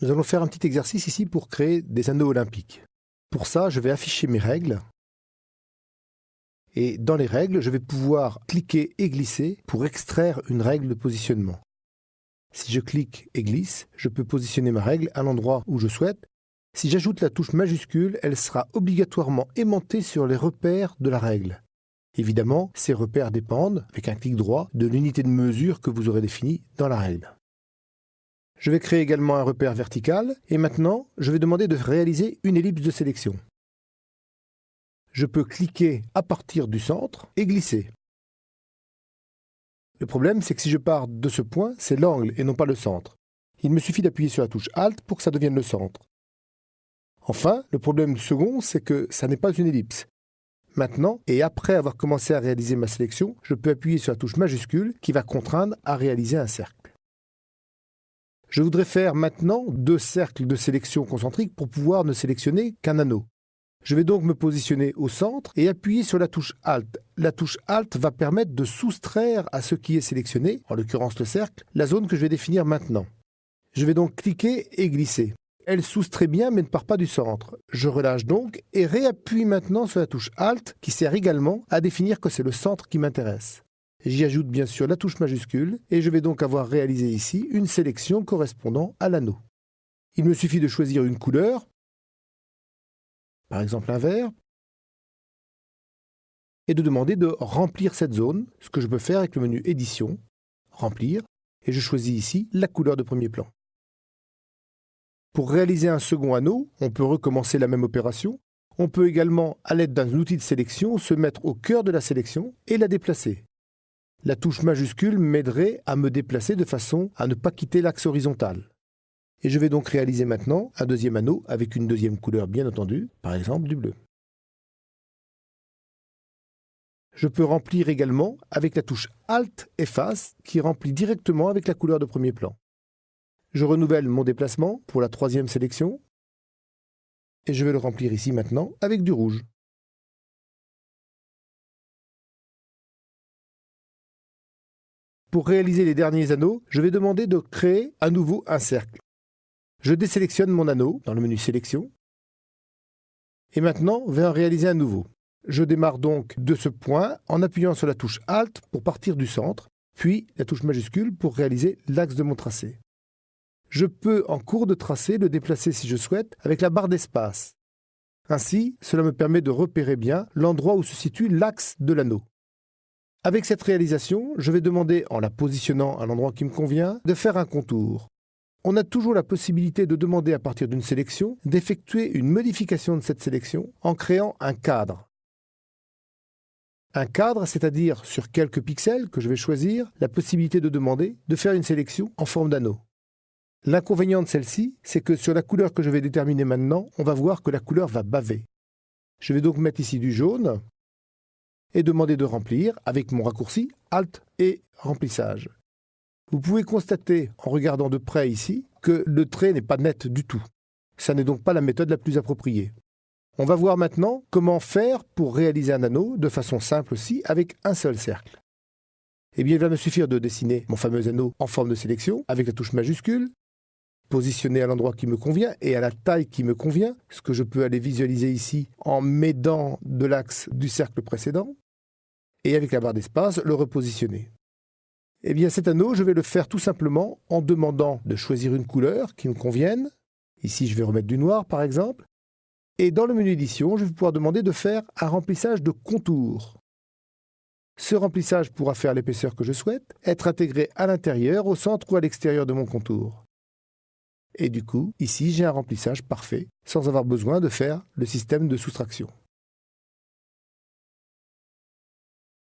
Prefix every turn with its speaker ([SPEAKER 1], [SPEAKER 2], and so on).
[SPEAKER 1] Nous allons faire un petit exercice ici pour créer des anneaux olympiques. Pour ça, je vais afficher mes règles. Et dans les règles, je vais pouvoir cliquer et glisser pour extraire une règle de positionnement. Si je clique et glisse, je peux positionner ma règle à l'endroit où je souhaite. Si j'ajoute la touche majuscule, elle sera obligatoirement aimantée sur les repères de la règle. Évidemment, ces repères dépendent, avec un clic droit, de l'unité de mesure que vous aurez définie dans la règle. Je vais créer également un repère vertical et maintenant, je vais demander de réaliser une ellipse de sélection. Je peux cliquer à partir du centre et glisser. Le problème, c'est que si je pars de ce point, c'est l'angle et non pas le centre. Il me suffit d'appuyer sur la touche Alt pour que ça devienne le centre. Enfin, le problème second, c'est que ça n'est pas une ellipse. Maintenant, et après avoir commencé à réaliser ma sélection, je peux appuyer sur la touche majuscule qui va contraindre à réaliser un cercle. Je voudrais faire maintenant 2 cercles de sélection concentrique pour pouvoir ne sélectionner qu'un anneau. Je vais donc me positionner au centre et appuyer sur la touche Alt. La touche Alt va permettre de soustraire à ce qui est sélectionné, en l'occurrence le cercle, la zone que je vais définir maintenant. Je vais donc cliquer et glisser. Elle soustrait bien mais ne part pas du centre. Je relâche donc et réappuie maintenant sur la touche Alt qui sert également à définir que c'est le centre qui m'intéresse. J'y ajoute bien sûr la touche majuscule et je vais donc avoir réalisé ici une sélection correspondant à l'anneau. Il me suffit de choisir une couleur, par exemple un vert, et de demander de remplir cette zone, ce que je peux faire avec le menu Édition, Remplir, et je choisis ici la couleur de premier plan. Pour réaliser un second anneau, on peut recommencer la même opération. On peut également, à l'aide d'un outil de sélection, se mettre au cœur de la sélection et la déplacer. La touche majuscule m'aiderait à me déplacer de façon à ne pas quitter l'axe horizontal. Et je vais donc réaliser maintenant un deuxième anneau avec une deuxième couleur bien entendu, par exemple du bleu. Je peux remplir également avec la touche Alt Efface qui remplit directement avec la couleur de premier plan. Je renouvelle mon déplacement pour la troisième sélection et je vais le remplir ici maintenant avec du rouge. Pour réaliser les derniers anneaux, je vais demander de créer à nouveau un cercle. Je désélectionne mon anneau dans le menu Sélection et maintenant vais en réaliser un nouveau. Je démarre donc de ce point en appuyant sur la touche Alt pour partir du centre, puis la touche majuscule pour réaliser l'axe de mon tracé. Je peux, en cours de tracé, le déplacer si je souhaite avec la barre d'espace. Ainsi, cela me permet de repérer bien l'endroit où se situe l'axe de l'anneau. Avec cette réalisation, je vais demander, en la positionnant à l'endroit qui me convient, de faire un contour. On a toujours la possibilité de demander à partir d'une sélection d'effectuer une modification de cette sélection en créant un cadre. Un cadre, c'est-à-dire sur quelques pixels que je vais choisir, la possibilité de demander de faire une sélection en forme d'anneau. L'inconvénient de celle-ci, c'est que sur la couleur que je vais déterminer maintenant, on va voir que la couleur va baver. Je vais donc mettre ici du jaune et demander de remplir avec mon raccourci Alt et Remplissage. Vous pouvez constater, en regardant de près ici, que le trait n'est pas net du tout. Ça n'est donc pas la méthode la plus appropriée. On va voir maintenant comment faire pour réaliser un anneau de façon simple aussi avec un seul cercle. Eh bien, il va me suffire de dessiner mon fameux anneau en forme de sélection avec la touche majuscule, positionner à l'endroit qui me convient et à la taille qui me convient, ce que je peux aller visualiser ici en m'aidant de l'axe du cercle précédent, et avec la barre d'espace, le repositionner. Eh bien, cet anneau, je vais le faire tout simplement en demandant de choisir une couleur qui me convienne. Ici, je vais remettre du noir, par exemple. Et dans le menu édition, je vais pouvoir demander de faire un remplissage de contour. Ce remplissage pourra faire l'épaisseur que je souhaite, être intégré à l'intérieur, au centre ou à l'extérieur de mon contour. Et du coup, ici, j'ai un remplissage parfait, sans avoir besoin de faire le système de soustraction.